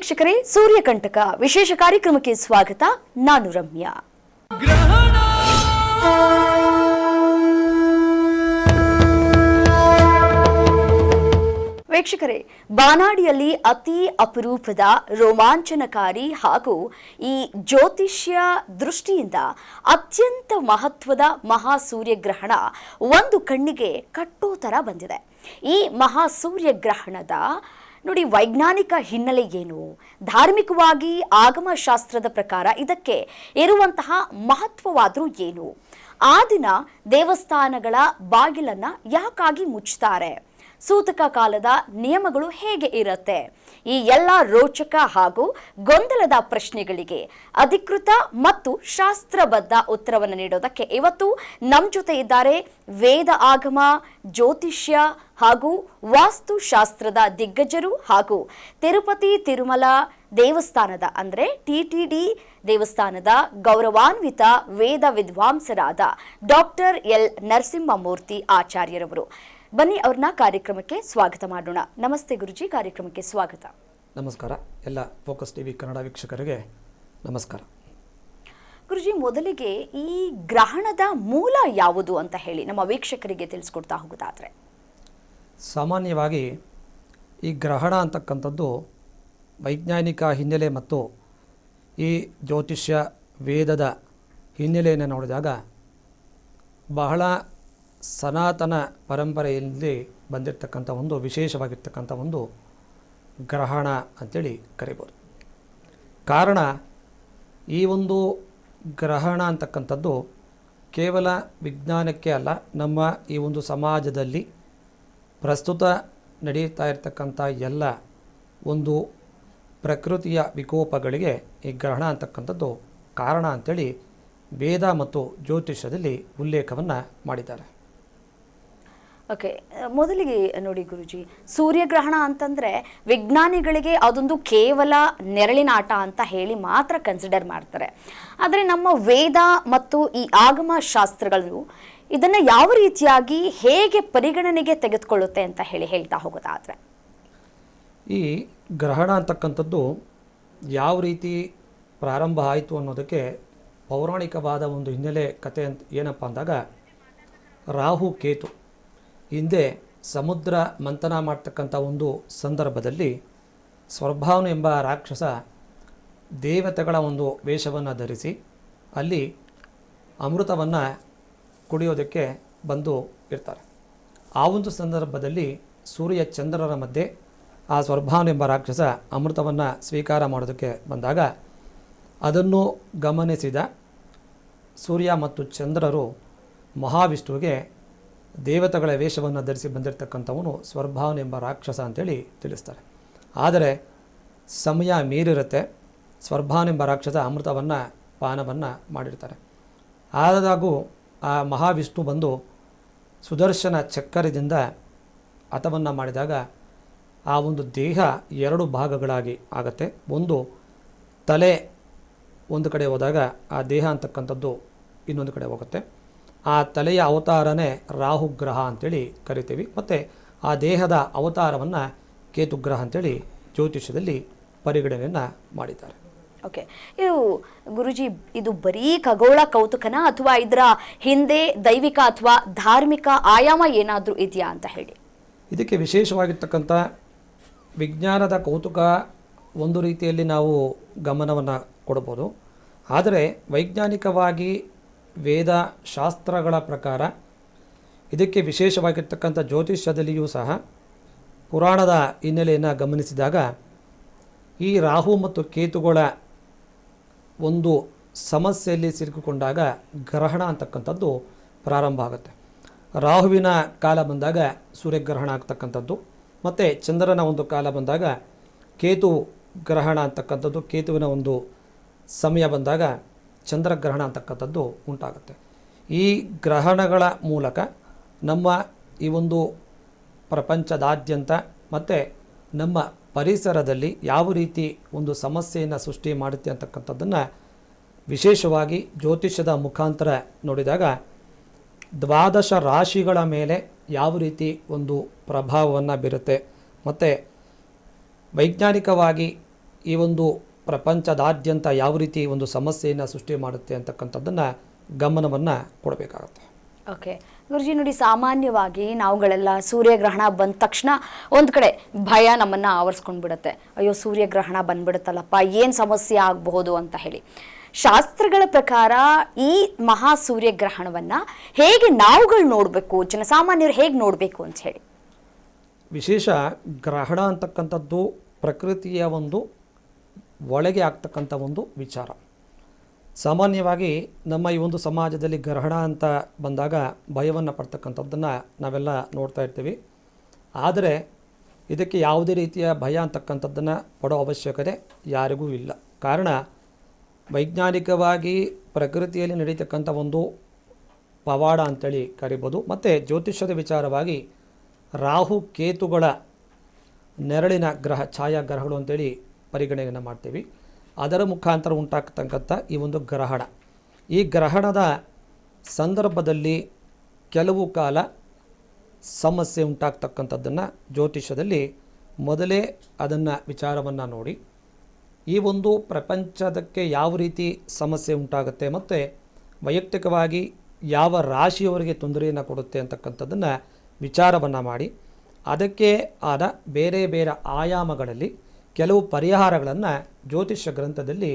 ವೀಕ್ಷಕರೇ, ಸೂರ್ಯಕಂಟಕ ವಿಶೇಷ ಕಾರ್ಯಕ್ರಮಕ್ಕೆ ಸ್ವಾಗತ. ನಾನು ರಮ್ಯಾ. ವೀಕ್ಷಕರೇ, ಬಾನಾಡಿಯಲ್ಲಿ ಅತಿ ಅಪರೂಪದ ರೋಮಾಂಚನಕಾರಿ ಹಾಗೂ ಈ ಜ್ಯೋತಿಷ್ಯ ದೃಷ್ಟಿಯಿಂದ ಅತ್ಯಂತ ಮಹತ್ವದ ಮಹಾಸೂರ್ಯಗ್ರಹಣ ಒಂದು ಕಣ್ಣಿಗೆ ಕಟ್ಟೋ ಥರ ಬಂದಿದೆ. ಈ ಮಹಾಸೂರ್ಯಗ್ರಹಣದ ನೋಡಿ ವೈಜ್ಞಾನಿಕ ಹಿನ್ನೆಲೆ ಏನು, ಧಾರ್ಮಿಕವಾಗಿ ಆಗಮಶಾಸ್ತ್ರದ ಪ್ರಕಾರ ಇದಕ್ಕೆ ಇರುವಂತಹ ಮಹತ್ವವಾದರೂ ಏನು, ಆ ದಿನ ದೇವಸ್ಥಾನಗಳ ಬಾಗಿಲನ್ನು ಯಾಕಾಗಿ ಮುಚ್ತಾರೆ, ಸೂತಕ ಕಾಲದ ನಿಯಮಗಳು ಹೇಗೆ ಇರುತ್ತೆ, ಈ ಎಲ್ಲ ರೋಚಕ ಹಾಗೂ ಗೊಂದಲದ ಪ್ರಶ್ನೆಗಳಿಗೆ ಅಧಿಕೃತ ಮತ್ತು ಶಾಸ್ತ್ರಬದ್ಧ ಉತ್ತರವನ್ನು ನೀಡೋದಕ್ಕೆ ಇವತ್ತು ನಮ್ಮ ಜೊತೆ ಇದ್ದಾರೆ ವೇದ ಆಗಮ, ಜ್ಯೋತಿಷ್ಯ ಹಾಗೂ ವಾಸ್ತುಶಾಸ್ತ್ರದ ದಿಗ್ಗಜರು ಹಾಗೂ ತಿರುಪತಿ ತಿರುಮಲ ದೇವಸ್ಥಾನದ ಅಂದರೆ TTD ದೇವಸ್ಥಾನದ ಗೌರವಾನ್ವಿತ ವೇದ ವಿದ್ವಾಂಸರಾದ ಡಾಕ್ಟರ್ ಎಲ್ ನರಸಿಂಹಮೂರ್ತಿ ಆಚಾರ್ಯರವರು. ಬನ್ನಿ ಅವ್ರನ್ನ ಕಾರ್ಯಕ್ರಮಕ್ಕೆ ಸ್ವಾಗತ ಮಾಡೋಣ. ನಮಸ್ತೆ ಗುರುಜಿ, ಕಾರ್ಯಕ್ರಮಕ್ಕೆ ಸ್ವಾಗತ. ನಮಸ್ಕಾರ. ಎಲ್ಲ ಫೋಕಸ್ ಟಿವಿ ಕನ್ನಡ ವೀಕ್ಷಕರಿಗೆ ನಮಸ್ಕಾರ. ಗುರುಜಿ, ಮೊದಲಿಗೆ ಈ ಗ್ರಹಣದ ಮೂಲ ಯಾವುದು ಅಂತ ಹೇಳಿ ನಮ್ಮ ವೀಕ್ಷಕರಿಗೆ ತಿಳಿಸ್ಕೊಡ್ತಾ ಹೋಗೋದಾದ್ರೆ. ಸಾಮಾನ್ಯವಾಗಿ ಈ ಗ್ರಹಣ ಅಂತಕ್ಕಂಥದ್ದು ವೈಜ್ಞಾನಿಕ ಹಿನ್ನೆಲೆ ಮತ್ತು ಈ ಜ್ಯೋತಿಷ್ಯ ವೇದದ ಹಿನ್ನೆಲೆಯನ್ನು ನೋಡಿದಾಗ ಬಹಳ ಸನಾತನ ಪರಂಪರೆಯಲ್ಲಿ ಬಂದಿರತಕ್ಕಂಥ ಒಂದು ವಿಶೇಷವಾಗಿರ್ತಕ್ಕಂಥ ಒಂದು ಗ್ರಹಣ ಅಂಥೇಳಿ ಕರಿಬೋದು. ಕಾರಣ, ಈ ಒಂದು ಗ್ರಹಣ ಅಂತಕ್ಕಂಥದ್ದು ಕೇವಲ ವಿಜ್ಞಾನಕ್ಕೆ ಅಲ್ಲ, ನಮ್ಮ ಈ ಒಂದು ಸಮಾಜದಲ್ಲಿ ಪ್ರಸ್ತುತ ನಡೀತಾ ಇರತಕ್ಕಂಥ ಎಲ್ಲ ಒಂದು ಪ್ರಕೃತಿಯ ವಿಕೋಪಗಳಿಗೆ ಈ ಗ್ರಹಣ ಅಂತಕ್ಕಂಥದ್ದು ಕಾರಣ ಅಂಥೇಳಿ ವೇದ ಮತ್ತು ಜ್ಯೋತಿಷ್ಯದಲ್ಲಿ ಉಲ್ಲೇಖವನ್ನು ಮಾಡಿದ್ದಾರೆ. ಓಕೆ, ಮೊದಲಿಗೆ ನೋಡಿ ಗುರುಜಿ, ಸೂರ್ಯಗ್ರಹಣ ಅಂತಂದರೆ ವಿಜ್ಞಾನಿಗಳಿಗೆ ಅದೊಂದು ಕೇವಲ ನೆರಳಿನ ಆಟ ಅಂತ ಹೇಳಿ ಮಾತ್ರ ಕನ್ಸಿಡರ್ ಮಾಡ್ತಾರೆ. ಆದರೆ ನಮ್ಮ ವೇದ ಮತ್ತು ಈ ಆಗಮ ಶಾಸ್ತ್ರಗಳು ಇದನ್ನು ಯಾವ ರೀತಿಯಾಗಿ ಹೇಗೆ ಪರಿಗಣನೆಗೆ ತೆಗೆದುಕೊಳ್ಳುತ್ತೆ ಅಂತ ಹೇಳಿ ಹೇಳ್ತಾ ಹೋಗೋದಾದರೆ. ಈ ಗ್ರಹಣ ಅಂತಕ್ಕಂಥದ್ದು ಯಾವ ರೀತಿ ಪ್ರಾರಂಭ ಆಯಿತು ಅನ್ನೋದಕ್ಕೆ ಪೌರಾಣಿಕವಾದ ಒಂದು ಹಿನ್ನೆಲೆ ಕಥೆ ಅಂತ ಏನಪ್ಪ ಅಂದಾಗ, ರಾಹು ಕೇತು ಹಿಂದೆ ಸಮುದ್ರ ಮಂಥನ ಮಾಡ್ತಕ್ಕಂಥ ಒಂದು ಸಂದರ್ಭದಲ್ಲಿ ಸ್ವರ್ಭಾವನು ಎಂಬ ರಾಕ್ಷಸ ದೇವತೆಗಳ ಒಂದು ವೇಷವನ್ನು ಧರಿಸಿ ಅಲ್ಲಿ ಅಮೃತವನ್ನು ಕುಡಿಯೋದಕ್ಕೆ ಬಂದು ಇರ್ತಾರೆ. ಆ ಒಂದು ಸಂದರ್ಭದಲ್ಲಿ ಸೂರ್ಯ ಚಂದ್ರರ ಮಧ್ಯೆ ಆ ಸ್ವರ್ಭಾವನು ಎಂಬ ರಾಕ್ಷಸ ಅಮೃತವನ್ನು ಸ್ವೀಕಾರ ಮಾಡೋದಕ್ಕೆ ಬಂದಾಗ ಅದನ್ನು ಗಮನಿಸಿದ ಸೂರ್ಯ ಮತ್ತು ಚಂದ್ರರು ಮಹಾವಿಷ್ಣುವಿಗೆ ದೇವತೆಗಳ ವೇಷವನ್ನು ಧರಿಸಿ ಬಂದಿರತಕ್ಕಂಥವನು ಸ್ವರ್ಭಾವನ್ ಎಂಬ ರಾಕ್ಷಸ ಅಂತೇಳಿ ತಿಳಿಸ್ತಾರೆ. ಆದರೆ ಸಮಯ ಮೀರಿರುತ್ತೆ, ಸ್ವರ್ಭಾವನ್ ಎಂಬ ರಾಕ್ಷಸ ಅಮೃತವನ್ನು ಪಾನವನ್ನು ಮಾಡಿರ್ತಾರೆ. ಆದಾಗೂ ಆ ಮಹಾವಿಷ್ಣು ಬಂದು ಸುದರ್ಶನ ಚಕ್ಕರದಿಂದ ಹತವನ್ನು ಮಾಡಿದಾಗ ಆ ಒಂದು ದೇಹ ಎರಡು ಭಾಗಗಳಾಗಿ ಆಗುತ್ತೆ. ಒಂದು ತಲೆ ಒಂದು ಕಡೆ ಹೋದಾಗ ಆ ದೇಹ ಅಂತಕ್ಕಂಥದ್ದು ಇನ್ನೊಂದು ಕಡೆ ಹೋಗುತ್ತೆ. ಆ ತಲೆಯ ಅವತಾರನೇ ರಾಹುಗ್ರಹ ಅಂತೇಳಿ ಕರಿತೀವಿ. ಮತ್ತು ಆ ದೇಹದ ಅವತಾರವನ್ನು ಕೇತುಗ್ರಹ ಅಂತೇಳಿ ಜ್ಯೋತಿಷ್ಯದಲ್ಲಿ ಪರಿಗಣನೆಯನ್ನು ಮಾಡಿದ್ದಾರೆ. ಓಕೆ, ಇದು ಗುರುಜಿ, ಇದು ಬರೀ ಖಗೋಳ ಕೌತುಕನ ಅಥವಾ ಇದರ ಹಿಂದೆ ದೈವಿಕ ಅಥವಾ ಧಾರ್ಮಿಕ ಆಯಾಮ ಏನಾದರೂ ಇದೆಯಾ ಅಂತ ಹೇಳಿ. ಇದಕ್ಕೆ ವಿಶೇಷವಾಗಿರ್ತಕ್ಕಂಥ ವಿಜ್ಞಾನದ ಕೌತುಕ ಒಂದು ರೀತಿಯಲ್ಲಿ ನಾವು ಗಮನವನ್ನು ಕೊಡ್ಬೋದು. ಆದರೆ ವೈಜ್ಞಾನಿಕವಾಗಿ ವೇದ ಶಾಸ್ತ್ರಗಳ ಪ್ರಕಾರ ಇದಕ್ಕೆ ವಿಶೇಷವಾಗಿರ್ತಕ್ಕಂಥ ಜ್ಯೋತಿಷ್ಯದಲ್ಲಿಯೂ ಸಹ ಪುರಾಣದ ಹಿನ್ನೆಲೆಯನ್ನು ಗಮನಿಸಿದಾಗ ಈ ರಾಹು ಮತ್ತು ಕೇತುಗಳ ಒಂದು ಸಮಸ್ಯೆಯಲ್ಲಿ ಸಿಲುಕಿಕೊಂಡಾಗ ಗ್ರಹಣ ಅಂತಕ್ಕಂಥದ್ದು ಪ್ರಾರಂಭ ಆಗುತ್ತೆ. ರಾಹುವಿನ ಕಾಲ ಬಂದಾಗ ಸೂರ್ಯಗ್ರಹಣ ಆಗ್ತಕ್ಕಂಥದ್ದು, ಮತ್ತು ಚಂದ್ರನ ಒಂದು ಕಾಲ ಬಂದಾಗ ಕೇತು ಗ್ರಹಣ ಅಂತಕ್ಕಂಥದ್ದು, ಕೇತುವಿನ ಒಂದು ಸಮಯ ಬಂದಾಗ ಚಂದ್ರಗ್ರಹಣ ಅಂತಕ್ಕಂಥದ್ದು ಉಂಟಾಗುತ್ತೆ. ಈ ಗ್ರಹಣಗಳ ಮೂಲಕ ನಮ್ಮ ಈ ಒಂದು ಪ್ರಪಂಚದಾದ್ಯಂತ ಮತ್ತು ನಮ್ಮ ಪರಿಸರದಲ್ಲಿ ಯಾವ ರೀತಿ ಒಂದು ಸಮಸ್ಯೆಯನ್ನು ಸೃಷ್ಟಿ ಮಾಡುತ್ತೆ ಅಂತಕ್ಕಂಥದ್ದನ್ನು ವಿಶೇಷವಾಗಿ ಜ್ಯೋತಿಷ್ಯದ ಮುಖಾಂತರ ನೋಡಿದಾಗ 12 ರಾಶಿಗಳ ಮೇಲೆ ಯಾವ ರೀತಿ ಒಂದು ಪ್ರಭಾವವನ್ನು ಬೀರುತ್ತೆ, ಮತ್ತು ವೈಜ್ಞಾನಿಕವಾಗಿ ಈ ಒಂದು ಪ್ರಪಂಚದಾದ್ಯಂತ ಯಾವ ರೀತಿ ಒಂದು ಸಮಸ್ಯೆಯನ್ನು ಸೃಷ್ಟಿ ಮಾಡುತ್ತೆ ಅಂತಕ್ಕಂಥದ್ದನ್ನು ಗಮನವನ್ನು ಕೊಡಬೇಕಾಗತ್ತೆ. ಓಕೆ ಗುರುಜಿ, ನೋಡಿ ಸಾಮಾನ್ಯವಾಗಿ ನಾವುಗಳೆಲ್ಲ ಸೂರ್ಯಗ್ರಹಣ ಬಂದ ತಕ್ಷಣ ಒಂದು ಕಡೆ ಭಯ ನಮ್ಮನ್ನು ಆವರಿಸ್ಕೊಂಡು ಬಿಡುತ್ತೆ. ಅಯ್ಯೋ ಸೂರ್ಯಗ್ರಹಣ ಬಂದ್ಬಿಡುತ್ತಲ್ಲಪ್ಪ, ಏನು ಸಮಸ್ಯೆ ಆಗಬಹುದು ಅಂತ ಹೇಳಿ. ಶಾಸ್ತ್ರಗಳ ಪ್ರಕಾರ ಈ ಮಹಾ ಸೂರ್ಯಗ್ರಹಣವನ್ನು ಹೇಗೆ ನಾವುಗಳು ನೋಡಬೇಕು, ಜನಸಾಮಾನ್ಯರು ಹೇಗೆ ನೋಡಬೇಕು ಅಂತ ಹೇಳಿ? ವಿಶೇಷ ಗ್ರಹಣ ಅಂತಕ್ಕಂಥದ್ದು ಪ್ರಕೃತಿಯ ಒಂದು ಒಳಗೆ ಆಗ್ತಕ್ಕಂಥ ಒಂದು ವಿಚಾರ. ಸಾಮಾನ್ಯವಾಗಿ ನಮ್ಮ ಈ ಒಂದು ಸಮಾಜದಲ್ಲಿ ಗ್ರಹಣ ಅಂತ ಬಂದಾಗ ಭಯವನ್ನು ಪಡ್ತಕ್ಕಂಥದ್ದನ್ನು ನಾವೆಲ್ಲ ನೋಡ್ತಾ ಇರ್ತೀವಿ. ಆದರೆ ಇದಕ್ಕೆ ಯಾವುದೇ ರೀತಿಯ ಭಯ ಅಂತಕ್ಕಂಥದ್ದನ್ನು ಪಡೋ ಅವಶ್ಯಕತೆ ಯಾರಿಗೂ ಇಲ್ಲ. ಕಾರಣ ವೈಜ್ಞಾನಿಕವಾಗಿ ಪ್ರಕೃತಿಯಲ್ಲಿ ನಡೀತಕ್ಕಂಥ ಒಂದು ಪವಾಡ ಅಂತೇಳಿ ಕರಿಬೋದು. ಮತ್ತು ಜ್ಯೋತಿಷ್ಯದ ವಿಚಾರವಾಗಿ ರಾಹು ಕೇತುಗಳ ನೆರಳಿನ ಗ್ರಹ ಛಾಯಾಗ್ರಹಗಳು ಅಂತೇಳಿ ಪರಿಗಣನೆಯನ್ನು ಮಾಡ್ತೀವಿ. ಅದರ ಮುಖಾಂತರ ಉಂಟಾಗ್ತಕ್ಕಂಥ ಈ ಒಂದು ಗ್ರಹಣ, ಈ ಗ್ರಹಣದ ಸಂದರ್ಭದಲ್ಲಿ ಕೆಲವು ಕಾಲ ಸಮಸ್ಯೆ ಉಂಟಾಗ್ತಕ್ಕಂಥದ್ದನ್ನು ಜ್ಯೋತಿಷ್ಯದಲ್ಲಿ ಮೊದಲೇ ಅದನ್ನು ವಿಚಾರವನ್ನು ನೋಡಿ ಈ ಒಂದು ಪ್ರಪಂಚದಕ್ಕೆ ಯಾವ ರೀತಿ ಸಮಸ್ಯೆ ಉಂಟಾಗುತ್ತೆ ಮತ್ತು ವೈಯಕ್ತಿಕವಾಗಿ ಯಾವ ರಾಶಿಯವರಿಗೆ ತೊಂದರೆಯನ್ನು ಕೊಡುತ್ತೆ ಅಂತಕ್ಕಂಥದ್ದನ್ನು ವಿಚಾರವನ್ನು ಮಾಡಿ ಅದಕ್ಕೆ ಆದ ಬೇರೆ ಬೇರೆ ಆಯಾಮಗಳಲ್ಲಿ ಕೆಲವು ಪರಿಹಾರಗಳನ್ನು ಜ್ಯೋತಿಷ್ಯ ಗ್ರಂಥದಲ್ಲಿ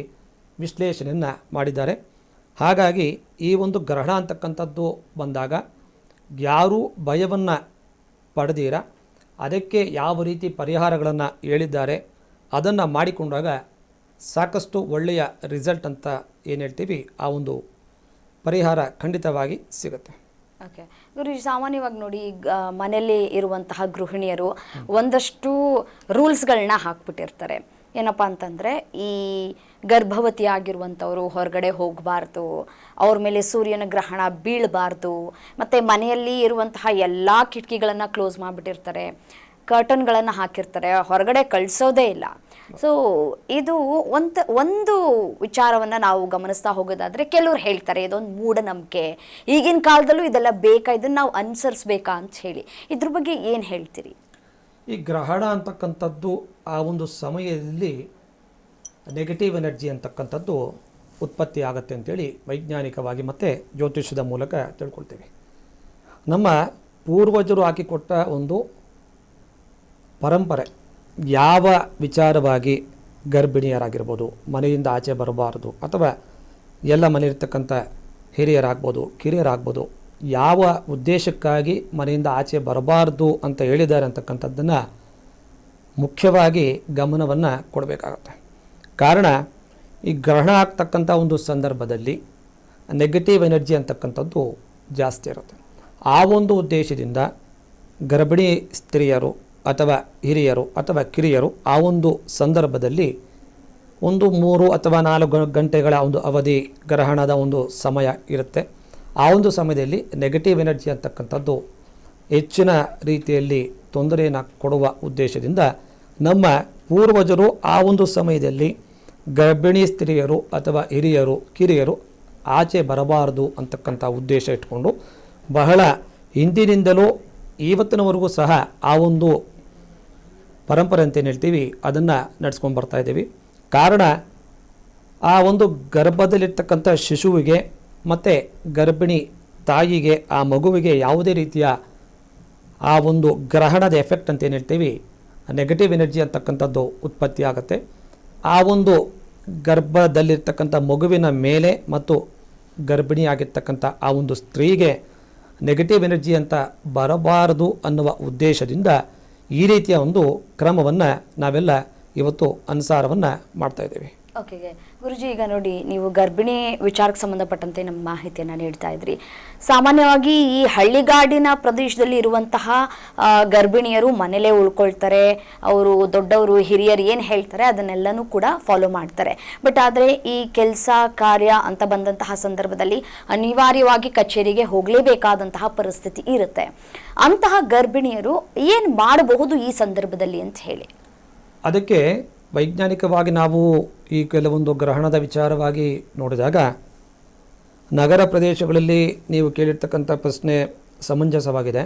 ವಿಶ್ಲೇಷಣೆಯನ್ನು ಮಾಡಿದ್ದಾರೆ. ಹಾಗಾಗಿ ಈ ಒಂದು ಗ್ರಹಣ ಅಂತಕ್ಕಂಥದ್ದು ಬಂದಾಗ ಯಾರೂ ಭಯವನ್ನು ಪಡೆದೀರ ಅದಕ್ಕೆ ಯಾವ ರೀತಿ ಪರಿಹಾರಗಳನ್ನು ಹೇಳಿದ್ದಾರೆ ಅದನ್ನು ಮಾಡಿಕೊಂಡಾಗ ಸಾಕಷ್ಟು ಒಳ್ಳೆಯ ರಿಸಲ್ಟ್ ಅಂತ ಏನು ಹೇಳ್ತೀವಿ ಆ ಒಂದು ಪರಿಹಾರ ಖಂಡಿತವಾಗಿ ಸಿಗುತ್ತೆ. ಓಕೆ ಗುರುಜಿ, ಸಾಮಾನ್ಯವಾಗಿ ನೋಡಿ ಈಗ ಮನೆಯಲ್ಲಿ ಇರುವಂತಹ ಗೃಹಿಣಿಯರು ಒಂದಷ್ಟು ರೂಲ್ಸ್ಗಳನ್ನ ಹಾಕ್ಬಿಟ್ಟಿರ್ತಾರೆ. ಏನಪ್ಪ ಅಂತಂದರೆ ಈ ಗರ್ಭವತಿ ಆಗಿರುವಂಥವರು ಹೊರಗಡೆ ಹೋಗಬಾರ್ದು, ಅವ್ರ ಮೇಲೆ ಸೂರ್ಯನ ಗ್ರಹಣ ಬೀಳಬಾರ್ದು, ಮತ್ತು ಮನೆಯಲ್ಲಿ ಇರುವಂತಹ ಎಲ್ಲ ಕಿಟಕಿಗಳನ್ನು ಕ್ಲೋಸ್ ಮಾಡಿಬಿಟ್ಟಿರ್ತಾರೆ, ಕರ್ಟನ್ಗಳನ್ನು ಹಾಕಿರ್ತಾರೆ, ಹೊರಗಡೆ ಕಳಿಸೋದೇ ಇಲ್ಲ. ಸೊ ಇದು ಒಂದು ವಿಚಾರವನ್ನು ನಾವು ಗಮನಿಸ್ತಾ ಹೋಗೋದಾದರೆ ಕೆಲವ್ರು ಹೇಳ್ತಾರೆ ಇದೊಂದು ಮೂಢನಂಬಿಕೆ, ಈಗಿನ ಕಾಲದಲ್ಲೂ ಇದೆಲ್ಲ ಬೇಕಾ, ಇದನ್ನು ನಾವು ಅನುಸರಿಸ್ಬೇಕಾ ಅಂತ ಹೇಳಿ. ಇದ್ರ ಬಗ್ಗೆ ಏನು ಹೇಳ್ತೀರಿ? ಈ ಗ್ರಹಣ ಅಂತಕ್ಕಂಥದ್ದು ಆ ಒಂದು ಸಮಯದಲ್ಲಿ ನೆಗೆಟಿವ್ ಎನರ್ಜಿ ಅಂತಕ್ಕಂಥದ್ದು ಉತ್ಪತ್ತಿ ಆಗುತ್ತೆ ಅಂತೇಳಿ ವೈಜ್ಞಾನಿಕವಾಗಿ ಮತ್ತು ಜ್ಯೋತಿಷ್ಯದ ಮೂಲಕ ತಿಳ್ಕೊಳ್ತೀವಿ. ನಮ್ಮ ಪೂರ್ವಜರು ಹಾಕಿಕೊಟ್ಟ ಒಂದು ಪರಂಪರೆ ಯಾವ ವಿಚಾರವಾಗಿ ಗರ್ಭಿಣಿಯರಾಗಿರ್ಬೋದು, ಮನೆಯಿಂದ ಆಚೆ ಬರಬಾರ್ದು, ಅಥವಾ ಎಲ್ಲ ಮನೆಯಿರ್ತಕ್ಕಂಥ ಹಿರಿಯರಾಗ್ಬೋದು ಕಿರಿಯರಾಗ್ಬೋದು ಯಾವ ಉದ್ದೇಶಕ್ಕಾಗಿ ಮನೆಯಿಂದ ಆಚೆ ಬರಬಾರ್ದು ಅಂತ ಹೇಳಿದ್ದಾರೆ ಅಂತಕ್ಕಂಥದ್ದನ್ನು ಮುಖ್ಯವಾಗಿ ಗಮನವನ್ನು ಕೊಡಬೇಕಾಗುತ್ತೆ. ಕಾರಣ ಈ ಗ್ರಹಣ ಆಗ್ತಕ್ಕಂಥ ಒಂದು ಸಂದರ್ಭದಲ್ಲಿ ನೆಗೆಟಿವ್ ಎನರ್ಜಿ ಅಂತಕ್ಕಂಥದ್ದು ಜಾಸ್ತಿ ಇರುತ್ತೆ. ಆ ಒಂದು ಉದ್ದೇಶದಿಂದ ಗರ್ಭಿಣಿ ಸ್ತ್ರೀಯರು ಅಥವಾ ಹಿರಿಯರು ಅಥವಾ ಕಿರಿಯರು ಆ ಒಂದು ಸಂದರ್ಭದಲ್ಲಿ ಒಂದು 3 ಅಥವಾ 4 ಗಂಟೆಗಳ ಒಂದು ಅವಧಿ ಗ್ರಹಣದ ಒಂದು ಸಮಯ ಇರುತ್ತೆ. ಆ ಒಂದು ಸಮಯದಲ್ಲಿ ನೆಗೆಟಿವ್ ಎನರ್ಜಿ ಅಂತಕ್ಕಂಥದ್ದು ಹೆಚ್ಚಿನ ರೀತಿಯಲ್ಲಿ ತೊಂದರೆಯನ್ನು ಕೊಡುವ ಉದ್ದೇಶದಿಂದ ನಮ್ಮ ಪೂರ್ವಜರು ಆ ಒಂದು ಸಮಯದಲ್ಲಿ ಗರ್ಭಿಣಿ ಸ್ತ್ರೀಯರು ಅಥವಾ ಹಿರಿಯರು ಕಿರಿಯರು ಆಚೆ ಬರಬಾರದು ಅಂತಕ್ಕಂಥ ಉದ್ದೇಶ ಇಟ್ಕೊಂಡು ಬಹಳ ಹಿಂದಿನಿಂದಲೂ ಇವತ್ತಿನವರೆಗೂ ಸಹ ಆ ಒಂದು ಪರಂಪರೆ ಅಂತೇನು ಹೇಳ್ತೀವಿ ಅದನ್ನು ನಡೆಸ್ಕೊಂಡು ಬರ್ತಾ ಇದ್ದೀವಿ. ಕಾರಣ ಆ ಒಂದು ಗರ್ಭದಲ್ಲಿರ್ತಕ್ಕಂಥ ಶಿಶುವಿಗೆ ಮತ್ತು ಗರ್ಭಿಣಿ ತಾಯಿಗೆ ಆ ಮಗುವಿಗೆ ಯಾವುದೇ ರೀತಿಯ ಆ ಒಂದು ಗ್ರಹಣದ ಎಫೆಕ್ಟ್ ಅಂತೇನು ಹೇಳ್ತೀವಿ ನೆಗೆಟಿವ್ ಎನರ್ಜಿ ಅಂತಕ್ಕಂಥದ್ದು ಉತ್ಪತ್ತಿ ಆಗುತ್ತೆ. ಆ ಒಂದು ಗರ್ಭದಲ್ಲಿರ್ತಕ್ಕಂಥ ಮಗುವಿನ ಮೇಲೆ ಮತ್ತು ಗರ್ಭಿಣಿಯಾಗಿರ್ತಕ್ಕಂಥ ಆ ಒಂದು ಸ್ತ್ರೀಗೆ ನೆಗೆಟಿವ್ ಎನರ್ಜಿ ಅಂತ ಬರಬಾರದು ಅನ್ನುವ ಉದ್ದೇಶದಿಂದ ಈ ರೀತಿಯ ಒಂದು ಕ್ರಮವನ್ನು ನಾವೆಲ್ಲ ಇವತ್ತು ಅನುಸಾರವನ್ನು ಮಾಡ್ತಾ ಇದ್ದೇವೆ. ಓಕೆ ಗುರುಜಿ, ಈಗ ನೋಡಿ ನೀವು ಗರ್ಭಿಣಿ ವಿಚಾರಕ್ಕೆ ಸಂಬಂಧಪಟ್ಟಂತೆ ನಮ್ಮ ಮಾಹಿತಿಯನ್ನು ನೀಡ್ತಾ ಇದ್ರಿ. ಸಾಮಾನ್ಯವಾಗಿ ಈ ಹಳ್ಳಿಗಾಡಿನ ಪ್ರದೇಶದಲ್ಲಿ ಇರುವಂತಹ ಗರ್ಭಿಣಿಯರು ಮನೇಲೇ ಉಳ್ಕೊಳ್ತಾರೆ, ಅವರು ದೊಡ್ಡವರು ಹಿರಿಯರು ಏನು ಹೇಳ್ತಾರೆ ಅದನ್ನೆಲ್ಲನೂ ಕೂಡ ಫಾಲೋ ಮಾಡ್ತಾರೆ. ಬಟ್ ಆದರೆ ಈ ಕೆಲಸ ಕಾರ್ಯ ಅಂತ ಬಂದಂತಹ ಸಂದರ್ಭದಲ್ಲಿ ಅನಿವಾರ್ಯವಾಗಿ ಕಚೇರಿಗೆ ಹೋಗಲೇಬೇಕಾದಂತಹ ಪರಿಸ್ಥಿತಿ ಇರುತ್ತೆ. ಅಂತಹ ಗರ್ಭಿಣಿಯರು ಏನು ಮಾಡಬಹುದು ಈ ಸಂದರ್ಭದಲ್ಲಿ ಅಂತ ಹೇಳಿ? ಅದಕ್ಕೆ ವೈಜ್ಞಾನಿಕವಾಗಿ ನಾವು ಈ ಕೆಲವೊಂದು ಗ್ರಹಣದ ವಿಚಾರವಾಗಿ ನೋಡಿದಾಗ ನಗರ ಪ್ರದೇಶಗಳಲ್ಲಿ ನೀವು ಕೇಳಿರ್ತಕ್ಕಂಥ ಪ್ರಶ್ನೆ ಸಮಂಜಸವಾಗಿದೆ.